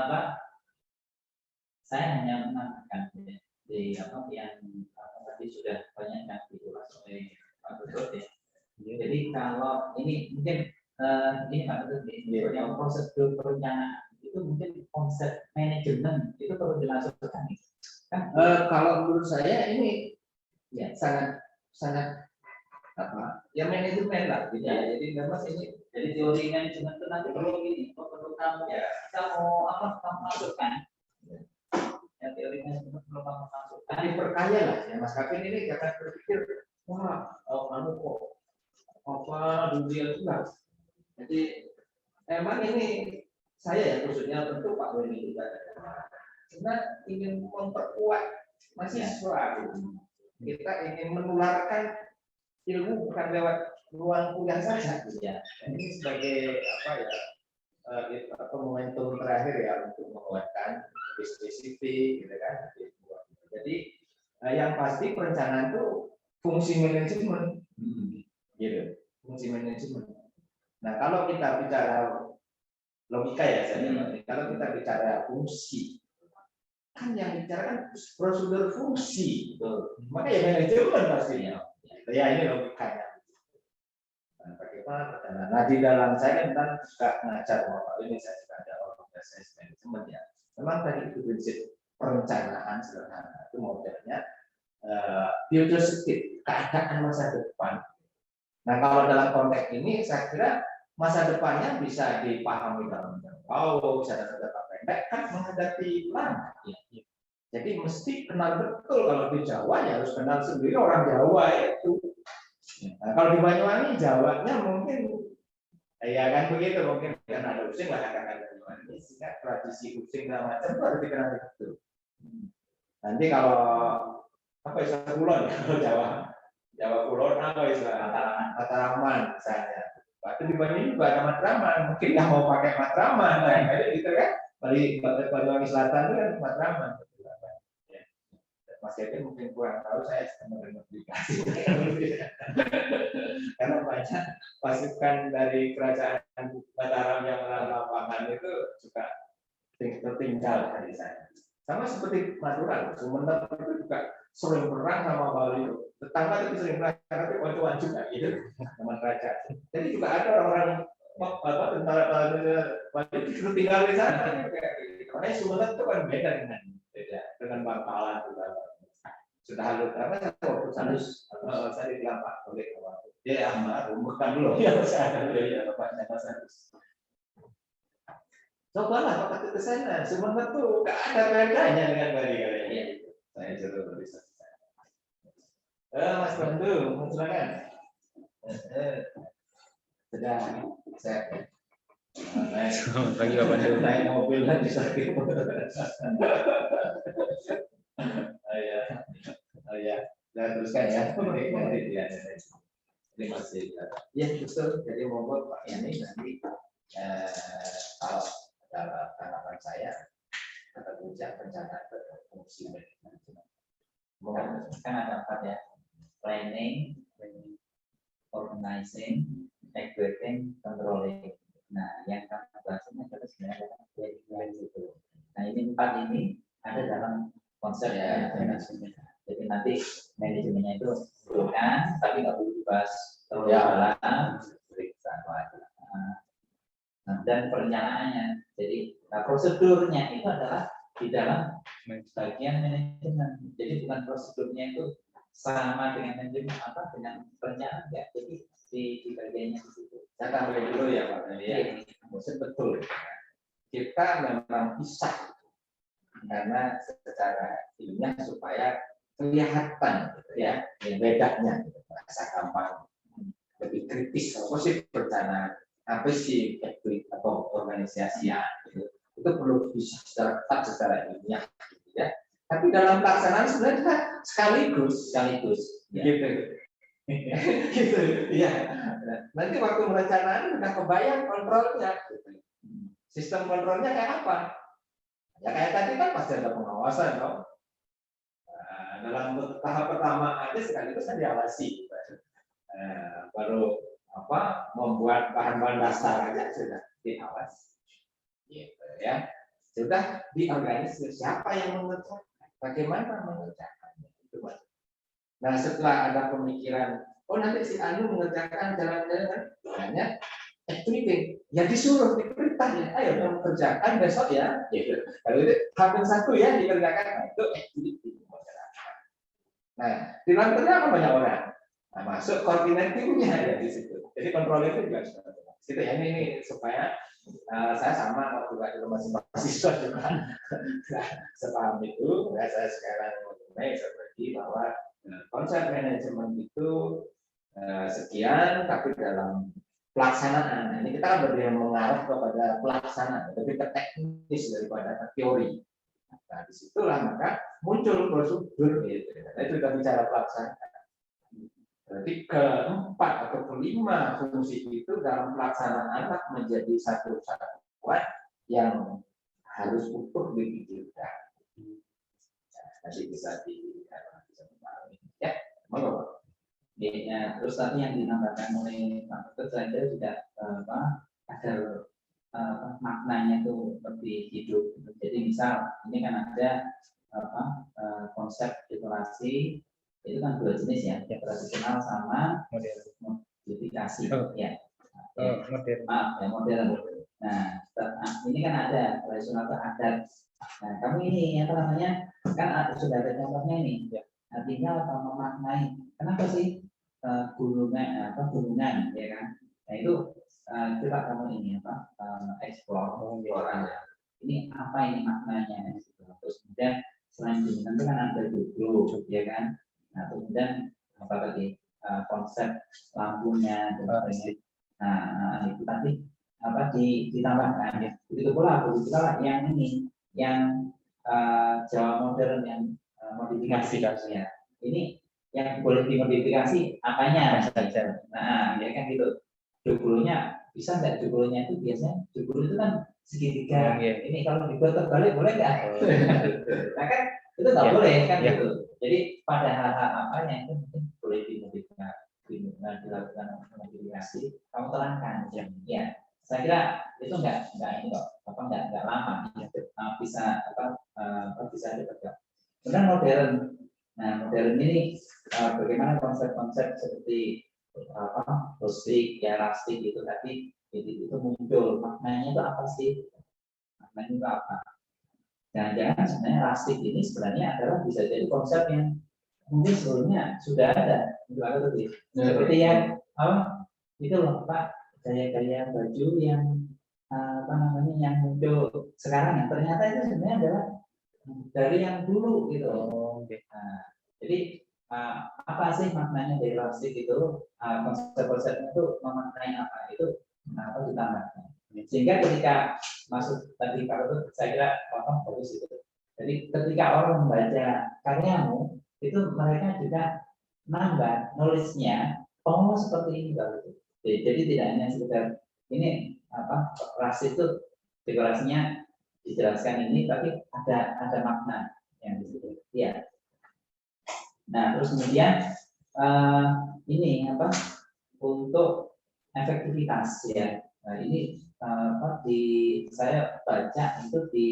Pak, saya hanya menambahkan di yang tadi sudah banyak yang dikulas oleh Pak Tutu ya. Jadi kalau ini mungkin ini Pak Tutu yang prosedur perencanaan itu mungkin konsep manajemen itu perlu dilakukan kan? Kalau menurut saya ini ya sangat apa? Ya manajemen lah, gitu. Ya. Jadi memang ini jadi teori manajemen itu nanti perlu ini, perlu kamu ya. Kita mau kamu masukkan. Ya teori manajemen perlu kamu masukkan. Diperkaya lah ya Mas Kevin ini jangan berpikir wah kok apa dunia itu lah. Jadi emang ini saya ya khususnya tentu Pak Doni juga karena ingin memperkuat mahasiswa kita ingin menularkan ilmu bukan lewat ruang kuliah saja ya. Ini sebagai apa ya momentum terakhir ya untuk menguatkan lebih spesifik gitu kan. Jadi yang pasti perencanaan itu fungsi manajemen gitu, fungsi manajemen. Nah kalau kita bicara logika ya saya kalau kita bicara fungsi kan yang bicara kan prosedur fungsi gitu. Maka ya manajemen pastinya ya ini logikanya. Nah, bagaimana? Nah di dalam saya kan juga mengajar Bapak ini saya juga ada organisasi manajemen ya. Memang tadi itu prinsip perencanaan sederhana itu modelnya future state, keadaan masa depan. Nah kalau dalam konteks ini saya kira masa depannya bisa dipahami dalam bisa dalam jangka pendek kan menghadapi lama. Jadi mesti kenal betul kalau di Jawa ya harus kenal sendiri orang Jawa itu. Nah, kalau di Banyuwangi Jawanya mungkin ya kan begitu mungkin kan ada using lah katakan Banyuwangi sehingga tradisi using dan macam itu harus dikenal betul. Nanti kalau apa istilah kulon ya kalau Jawa kulon apa istilah Mataraman misalnya. Waktu di Banyuwangi juga ada Matraman, mungkin yang mau pakai Matraman, nah gitu kan. Banyuwangi Selatan itu kan Matraman. Mas Kevin mungkin kurang tahu, saya sedang mendengar aplikasi. Karena banyak pasukan dari kerajaan Mataram yang lapangan itu juga tertinggal dari sana. Sama seperti Madura, Sumenep itu juga sering perang sama Bali. Tetangga itu sering perang, tapi wancuan juga gitu sama kerajaan. Jadi juga ada orang tentara Bali itu tinggal di sana. Karena Sumenep itu kan beda dengan Bangkalan juga. Sudah halus karena saya bilang Pak boleh dia rumuskan dulu ya Bapak halus. Cobalah Pak ke sana, Sumenep tuh gak ada bedanya dengan Bali kayaknya. Saya jujur bisa. Mas Pandu, silakan. Sedang saya Selamat pagi Pak Pandu. naik mobil dan bisa ya, dan teruskan ya. Terima kasih. Ya betul. Jadi mohon Pak Yani nanti kalau dalam tanggapan saya kata kunci rencana fungsi manajemen. Kan ada 4 ya, planning, organizing, executing, controlling. Nah, yang kami bahas ini adalah sebenarnya itu. Nah, ini 4 ini ada dalam konsep manajemen. Jadi nanti manajemennya itu bukan, tapi nggak perlu dibahas terlalu dalam. Dan perencanaannya. Jadi prosedurnya itu adalah di dalam bagian manajemen. Jadi bukan prosedurnya itu sama dengan manajemen apa dengan perencanaan ya. Jadi di bagiannya di situ. Saya tambahin dulu ya Pak. Ya, maksud betul. Kita memang pisah karena secara ilmiah supaya kelihatan gitu ya bedanya gitu. Bahasa gampang lebih kritis apa sih perencanaan apa sih atau organisasi ya gitu. Itu perlu bisa secara ketat secara ilmiah gitu ya. Tapi dalam pelaksanaan sebenarnya sekaligus Ya. gitu. Gitu ya. Nanti waktu perencanaan udah kebayang kontrolnya gitu. Sistem kontrolnya kayak apa? Ya kayak tadi kan pasti ada pengawasan dong. Nah, dalam tahap pertama aja sekaligus kan diawasi. Baru membuat bahan-bahan dasar aja sudah diawasi. Gitu ya. Sudah diorganisir siapa yang mengerjakan, bagaimana mengerjakannya itu. Nah, setelah ada pemikiran, nanti si Anu mengerjakan jalan-jalan, hanya activity, ya disuruh diperintah ya, ayo kamu kerjakan besok ya. Gitu. Kalau itu hampir 1 ya dikerjakan, nah, itu activity masyarakat. Nah, di dalam kerja kan banyak orang. Nah, masuk koordinatifnya ya di situ. Jadi kontrol itu juga sudah situ ya ini supaya saya sama waktu dulu masih mahasiswa juga sepaham itu. Ya, saya sekarang mulai seperti bahwa konsep manajemen itu sekian, tapi dalam pelaksanaan. Nah, ini kita kan berarti mengarah kepada pelaksanaan, lebih ke teknis daripada ke teori. Nah, disitulah maka muncul prosedur gitu. Nah, itu kita bicara pelaksanaan. Berarti keempat atau kelima fungsi itu dalam pelaksanaan menjadi satu kesatuan yang harus utuh dipikirkan. Nanti bisa ya, monggo. Ya, terus tadi yang dinamakan oleh Pak Dr. saya juga agar maknanya itu lebih hidup. Jadi misal ini kan ada konsep literasi itu kan 2 jenis ya, tradisional sama modifikasi ya. Modern. Modern. Nah, ini kan ada tradisional ke adat. Nah, kamu ini apa namanya kan sudah ada contohnya ini. Artinya apa memaknai? Kenapa sih gunungan ya kan? Nah itu coba kamu ini explore orangnya. Ini apa ini maknanya? Terus kemudian selain gunungan itu kan ada dulu, ya kan? Nah kemudian apa tadi konsep lampunya dan sebagainya. Nah itu tadi ditambahkan. Begitu pula yang ini yang Jawa modern yang modifikasi ya. Ini yang boleh dimodifikasi apanya? Nah, ya kan gitu. Joglonya bisa nggak joglonya itu biasanya joglo itu kan segitiga. Ini kalau dibuat terbalik boleh nggak? Nah kan itu nggak boleh kan gitu. Jadi pada hal-hal apa yang itu mungkin boleh dimodifikasi, dilakukan dilakukan mobilisasi, kamu terangkan. Ya, saya kira itu enggak ini kok, enggak lama, bisa bisa dipegang. Kemudian modern. Nah, modern ini bagaimana konsep-konsep seperti rustik, ya elastik itu tadi itu muncul. Maknanya itu apa sih? Maknanya itu apa? Jangan-jangan sebenarnya elastik ini sebenarnya adalah bisa jadi konsep yang mungkin sebelumnya sudah ada. Seperti yang itu loh Pak, gaya-gaya baju yang yang muncul sekarang, yang ternyata itu sebenarnya adalah dari yang dulu gitu. Nah, jadi apa sih maknanya dari elastik itu? Konsep-konsepnya itu memaknai apa? Itu apa ditambahkan. Sehingga ketika masuk tadi kalau saya kira bagus itu. Jadi ketika orang membaca karyamu itu mereka juga nambah knowledge-nya. Oh seperti ini kalau itu. Jadi tidak hanya sekedar ini ras itu dekorasinya dijelaskan ini, tapi ada makna yang di situ. Ya. Nah terus kemudian ini untuk efektivitas ya. Nah ini saya baca itu di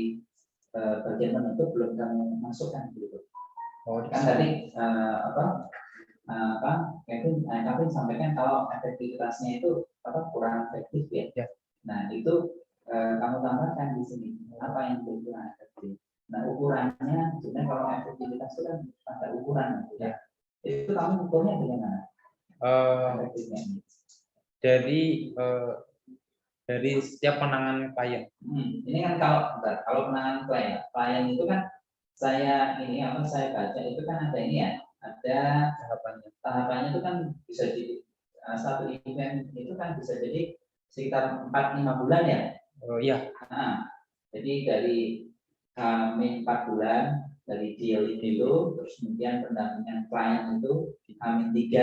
bagian penutup belum kamu masukkan gitu. Kan tadi Kevin sampaikan kalau efektivitasnya itu kurang efektif ya. Nah itu kamu tambahkan di sini apa yang kurang efektif. Nah ukurannya sebenarnya kalau efektivitas itu kan ada ukuran ya. Itu kamu ukurnya bagaimana? Efektifnya. Dari setiap penanganan klien. Ini kan kalau penanganan klien itu kan saya baca itu kan ada ini ya, ada tahapannya itu kan bisa jadi satu event itu kan bisa jadi sekitar 4-5 bulan ya. Oh iya. Jadi dari H-4 bulan dari deal itu, terus kemudian pendampingan klien itu H-3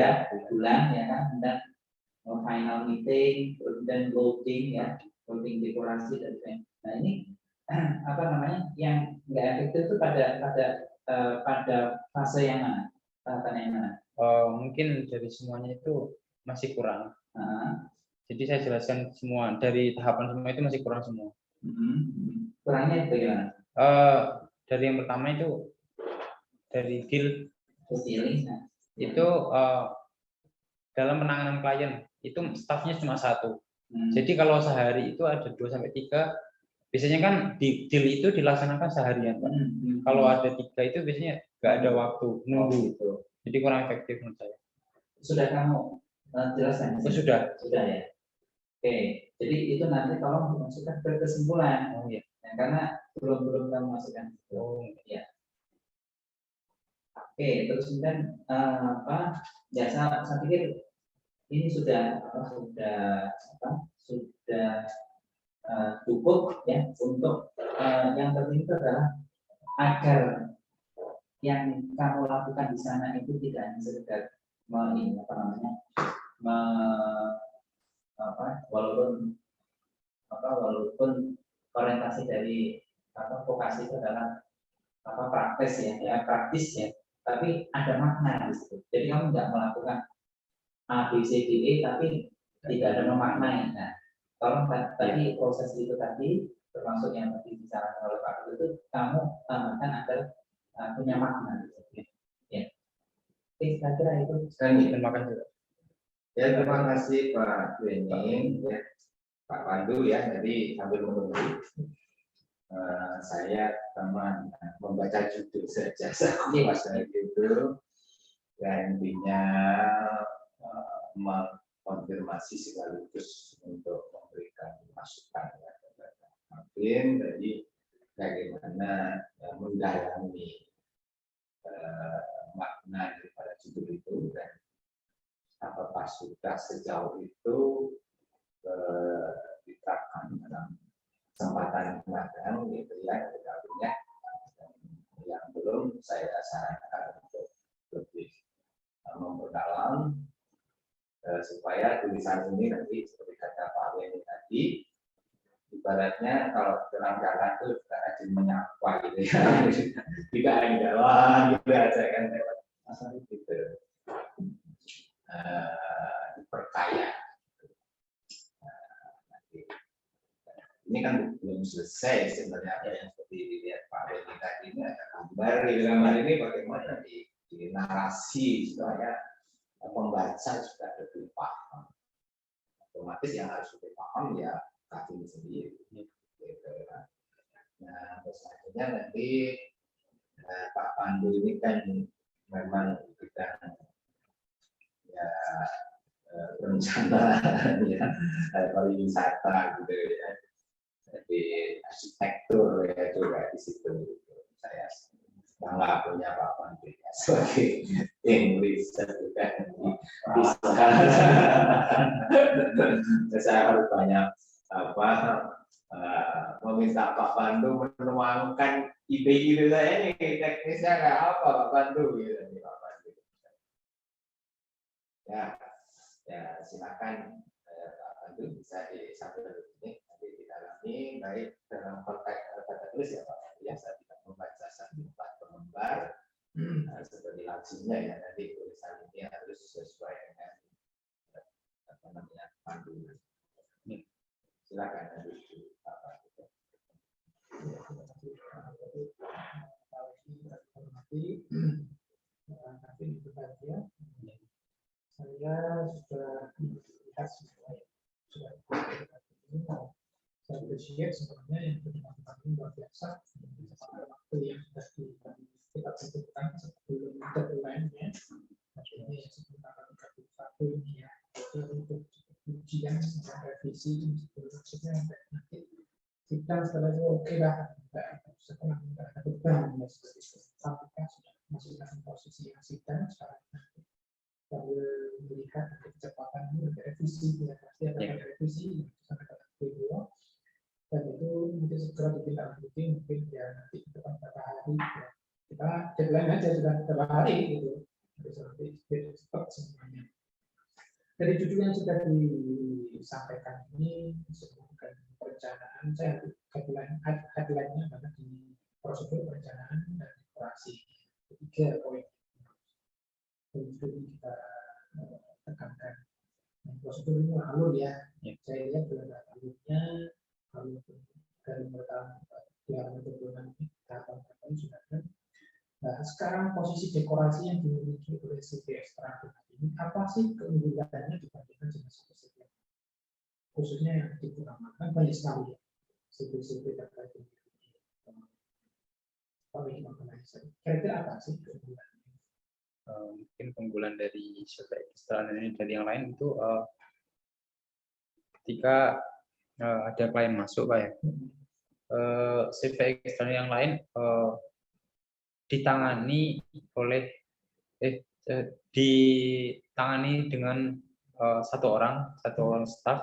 bulan ya kan, dan final meeting, dan loading ya, loading dekorasi dan lain. Nah ini yang nggak efektif itu pada fase yang mana, tahapan yang mana? Mungkin dari semuanya itu masih kurang. Jadi saya jelaskan semua dari tahapan semua itu masih kurang semua. Kurangnya bagaimana? Dari yang pertama itu dari deal itu dalam penanganan klien itu stafnya cuma 1. Jadi kalau sehari itu ada 2-3, biasanya kan di deal itu dilaksanakan seharian, Pak. Kalau ada 3 itu biasanya nggak ada waktu nunggu itu. Jadi kurang efektif menurut saya. Sudah kamu jelaskan? Sudah ya. Oke, jadi itu nanti tolong dimasukkan ke kesimpulan. Ya, karena belum kamu masukkan. Ya. Oke, terus kemudian ya saya pikir ini sudah cukup ya untuk yang penting itu adalah agar yang kamu lakukan di sana itu tidak hanya sekedar walaupun orientasi dari vokasi itu adalah praktis ya, tapi ada makna di situ. Jadi kamu tidak melakukan A, B, C, D, E, tapi tidak ada memaknai. Nah, tolong tadi proses itu tadi, termasuk yang tadi dibicarakan oleh Pak itu kamu tambahkan agar punya makna. Ya. Oke, saya kira itu. terima kasih. Ya, terima kasih Pak Bening, Pak Pandu ya. Jadi sambil menunggu, saya teman membaca judul saja masalah itu, dan intinya mengkonfirmasi sekaligus untuk memberikan masukan kepada Martin. Jadi bagaimana mendalami makna daripada judul itu, dan apakah sudah sejauh itu diterapkan dalam kesempatan magang gitu ya, yang belum saya sarankan untuk lebih memperdalam supaya tulisan ini nanti seperti kata Pak Weni tadi, ibaratnya kalau jalan-jalan itu tidak rajin menyapa gitu ya, tidak ada jalan gitu aja kan lewat gitu. ini kan belum selesai sebenarnya apa yang seperti dilihat Pak Beni tadi ini ada gambar ini bagaimana di narasi supaya pembaca juga lebih paham. Otomatis yang harus lebih paham ya Kartini sendiri. Gitu. Nah, terus akhirnya nanti Pak Pandu ini kan memang kita ya rencana ya pariwisata gitu ya. Jadi arsitektur ya juga di situ. Saya bangga punya Pak Pandu ya sebagai English juga bisa. Saya harus banyak meminta Pak Pandu menuangkan ide-ide saya ini teknisnya kayak apa Pak Pandu gitu Pak Pandu. Ya silakan Pak Pandu bisa disampaikan ini nanti didalami baik dalam konteks kata tulis ya Pak Pandu ya saat kita membaca satu lembar seperti langsungnya ya nanti tulisan ini harus sesuai dengan apa namanya pandu. Silakan Pak Pandu. Saya sudah melihat semua sudah saya bersiap sebenarnya yang teman-teman luar biasa waktu yang sudah kita tentukan sebelum deadline-nya maksudnya sekitar 31 ya untuk ujian revisi maksudnya nanti kita setelah itu oke lah setelah ada beban ya sampai kan sudah masih dalam posisi yang sidang sekarang sambil melihat kecepatan ini ada revisi ya pasti akan ada revisi sampai ke kedua dan itu mungkin segera ditindaklanjuti mungkin ya nanti ke depan beberapa hari ya. Kita deadline aja sudah beberapa hari gitu bisa nanti cepat semuanya dari judul yang sudah disampaikan ini disebutkan perencanaan saya headline-nya adalah di prosedur perencanaan dan dekorasi 3 poin itu kita tekankan. Prosedur ini alur ya. Saya lihat sudah alurnya, alur dari pertama yang berhubungan tahapan sudah ada. Nah, sekarang posisi dekorasi yang dimiliki oleh CPS Terapung ini apa sih keunggulannya dibandingkan jenis-jenis lain? Khususnya yang di Puramakan banyak sekali ya. CP terkait ini. Kira-kira apa sih keunggulan? Mungkin keunggulan dari eksternal ini dari yang lain itu ketika ada klien masuk Pak ya, CV eksternal yang lain ditangani oleh ditangani dengan satu orang staf.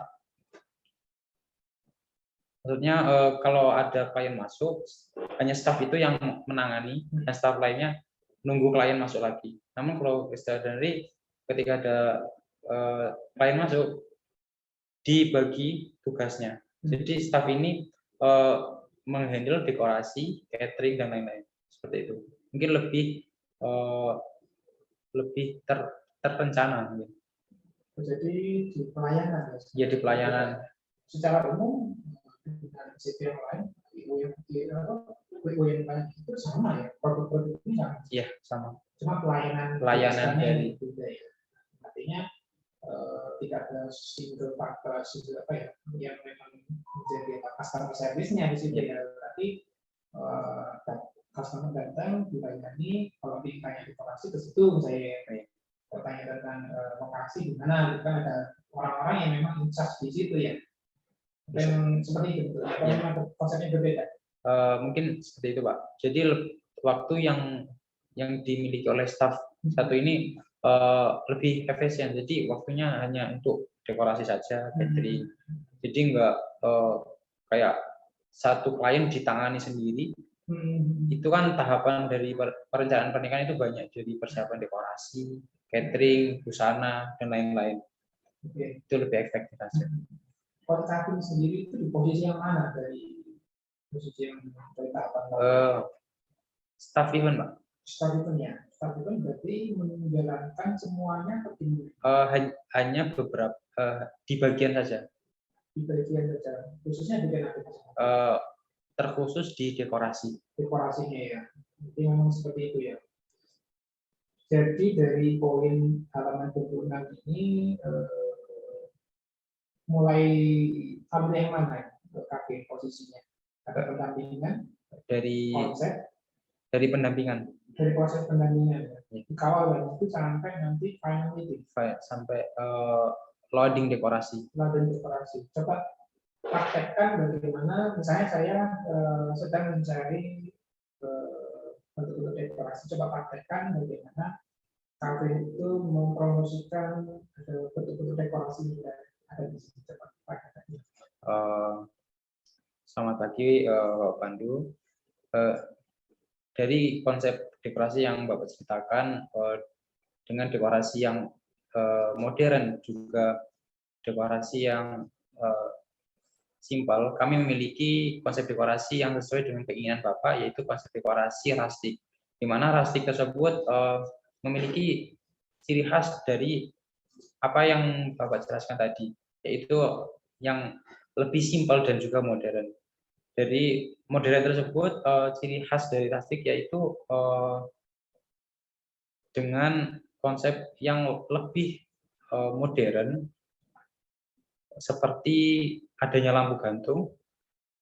Maksudnya kalau ada klien masuk hanya staf itu yang menangani dan staf lainnya nunggu klien masuk lagi. Namun kalau extraordinary ketika ada klien masuk dibagi tugasnya. Jadi staf ini menghandle dekorasi, catering dan lain-lain seperti itu. Mungkin lebih terrencana. Jadi di pelayanan ya. Di pelayanan. Secara umum dengan CV yang lain, yang lain itu sama ya, produk-produk ini sama. Iya, sama. Cuma pelayanan dari juga ya. Artinya tidak ada single apa ya yang memang menjadi customer service-nya di situ ya. Berarti customer datang dilayani, kalau ditanya dekorasi ke situ saya bertanya tentang lokasi di mana, kan ada orang-orang yang memang in charge di situ ya. Dan seperti itu, atau memang konsepnya berbeda. Mungkin seperti itu Pak. Jadi waktu yang dimiliki oleh staf satu ini lebih efisien. Jadi waktunya hanya untuk dekorasi saja, catering. Jadi enggak kayak satu klien ditangani sendiri. Itu kan tahapan dari perencanaan pernikahan itu banyak. Jadi persiapan dekorasi, catering, busana dan lain-lain. Itu lebih efektif saja. Kalau Kartini sendiri itu di posisi yang mana dari posisi yang dari tahapan? Staff event, Pak. Staff event ya. Staff event berarti menjalankan semuanya ke tim. Hanya beberapa di bagian saja. di bagian berjalan, khususnya di bagian terkhusus di dekorasi. dekorasinya ya. Jadi memang seperti itu ya. Jadi dari poin halaman 26 ini mulai ambil yang mana KP posisinya? Ada pendampingan, Dari konsep, pendampingan dari proses pendampingan. Dikawal dan itu sampai nanti final meeting. sampai loading dekorasi. Loading dekorasi. Coba praktekkan bagaimana, misalnya saya sedang mencari bentuk-bentuk dekorasi. Coba praktekkan bagaimana kafe itu mempromosikan bentuk-bentuk dekorasi yang ada di sini. Coba praktekkan. Selamat pagi, Pak Pandu. Dari konsep dekorasi yang Bapak ceritakan, dengan dekorasi yang modern juga dekorasi yang simpel, kami memiliki konsep dekorasi yang sesuai dengan keinginan Bapak, yaitu konsep dekorasi rustic, di mana rustic tersebut memiliki ciri khas dari apa yang Bapak jelaskan tadi, yaitu yang lebih simpel dan juga modern. Dari modern tersebut, ciri khas dari rustic yaitu dengan konsep yang lebih modern, seperti adanya lampu gantung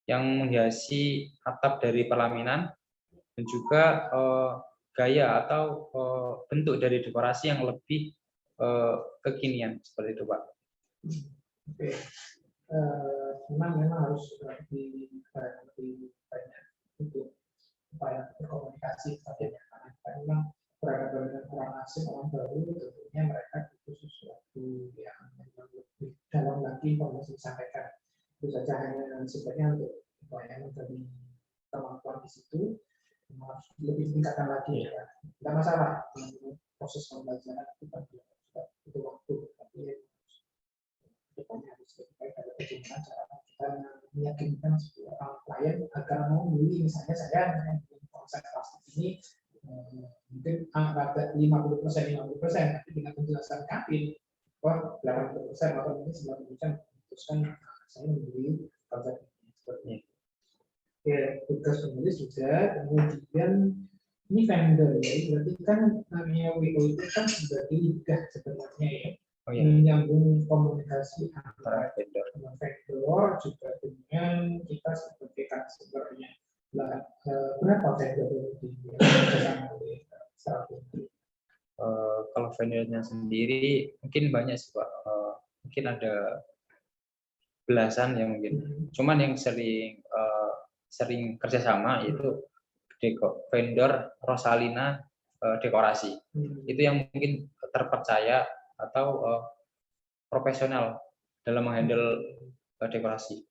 yang menghiasi atap dari pelaminan, dan juga gaya atau bentuk dari dekorasi yang lebih kekinian, seperti itu, Pak. Oke. Memang harus lebih banyak untuk upaya berkomunikasi karena kita memang berhadapan dengan orang asing, orang baru, tentunya mereka butuh sesuatu yang lebih dalam lagi informasi disampaikan. Itu saja hanya sebenarnya untuk upaya mencari kemampuan di situ harus lebih ditingkatkan lagi ya. Tidak masalah proses pembelajaran itu butuh waktu, tapi harus lebih baik ada bagaimana cara kita meyakinkan seorang klien agar mau beli. Misalnya saya dengan konsep plastik ini mungkin ada 50%, tapi dengan penjelasan Kapin, 80% atau mungkin 90% memutuskan saya membeli konsep ini seperti ini. Oke, tugas penulis juga, kemudian ini vendor ya, berarti kan namanya WO itu kan sebagai lidah sebenarnya ya. Menyambung komunikasi antara vendor juga dengan kita sebagai customer-nya. Berapa vendor di kalau vendornya sendiri mungkin banyak sih, Pak. Mungkin ada belasan ya mungkin. Cuman yang sering kerjasama itu vendor Rosalina dekorasi. Itu yang mungkin terpercaya atau profesional dalam menghandle dekorasi.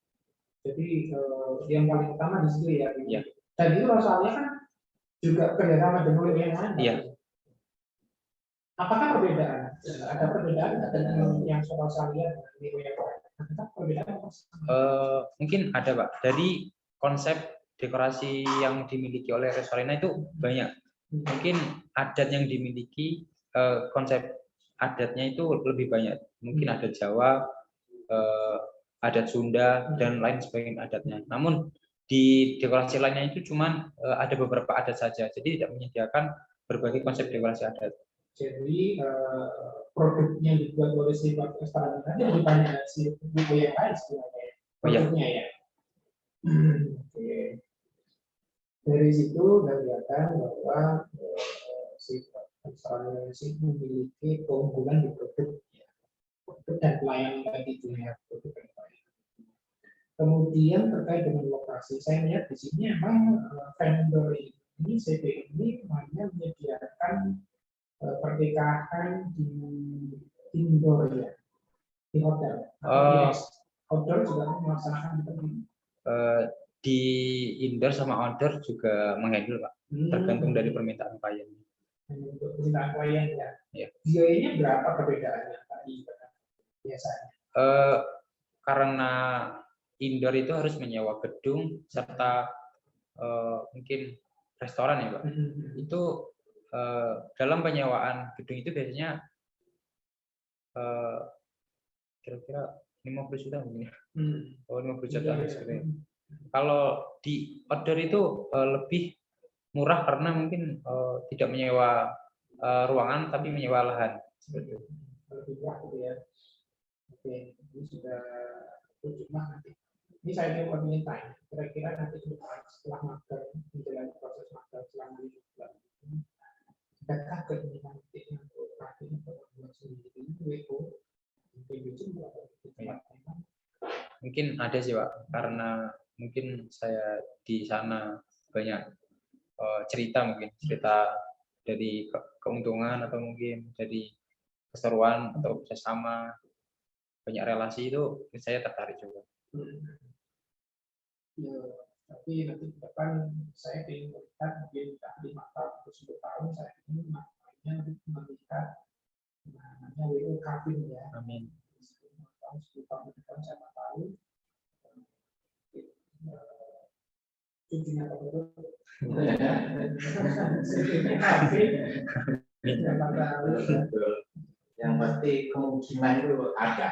Jadi yang paling utama di situ ya. Iya. Dan itu Rosalia kan juga kerjasama dengan yang lain. Iya. Apakah perbedaan? Ada perbedaan dengan yang Rosalia dan yang lain? Apakah perbedaan? Mungkin ada, Pak. Dari konsep dekorasi yang dimiliki oleh Rosalina itu banyak. Mungkin adat yang dimiliki, konsep adatnya itu lebih banyak. Mungkin adat Jawa, adat Sunda, dan lain sebagainya adatnya. Namun di dekorasi lainnya itu cuman ada beberapa adat saja. Jadi tidak menyediakan berbagai konsep dekorasi adat. Jadi produknya dibuat oleh si restoran tadi lebih banyak si buku yang lain sebenarnya. Produknya ya. Oke. Dari situ kelihatan bahwa si restoran ini memiliki keunggulan di produk dan pelayanan tadi itu ya, produk dan pelayanan. Kemudian terkait dengan lokasi, saya lihat di sini memang vendor ini CP ini hanya menyediakan pernikahan di indoor ya, di hotel. Outdoor juga melaksanakan di indoor sama outdoor juga menghandle, Pak. Tergantung dari permintaan klien. Permintaan klien ya. Biayanya berapa perbedaannya tadi biasanya? Karena indoor itu harus menyewa gedung serta mungkin restoran ya, Pak. Itu dalam penyewaan gedung itu biasanya kira-kira 50 juta mungkin. Hmm. 50 juta seperti itu. Kalau di order itu lebih murah karena mungkin tidak menyewa ruangan tapi menyewa lahan seperti itu. Lebih murah gitu ya. Oke, ini sudah cuma nanti. Ini saya coba minta kira-kira nanti ke depan setelah magang menjalani proses magang selama 5 bulan. Adakah keinginan nanti untuk praktik membuat sendiri WO mungkin di tempat memang Mungkin ada sih Pak, karena mungkin saya di sana banyak cerita dari keuntungan atau mungkin dari keseruan atau bersama banyak relasi itu saya tertarik juga. ya, tapi nanti ke depan saya ingin melihat mungkin 5 tahun atau 10 tahun saya ingin makanya melihat namanya WO Kavin ya. Amin. 10 tahun ke depan saya tahu cucunya betul. Yang pasti kemungkinan itu ada.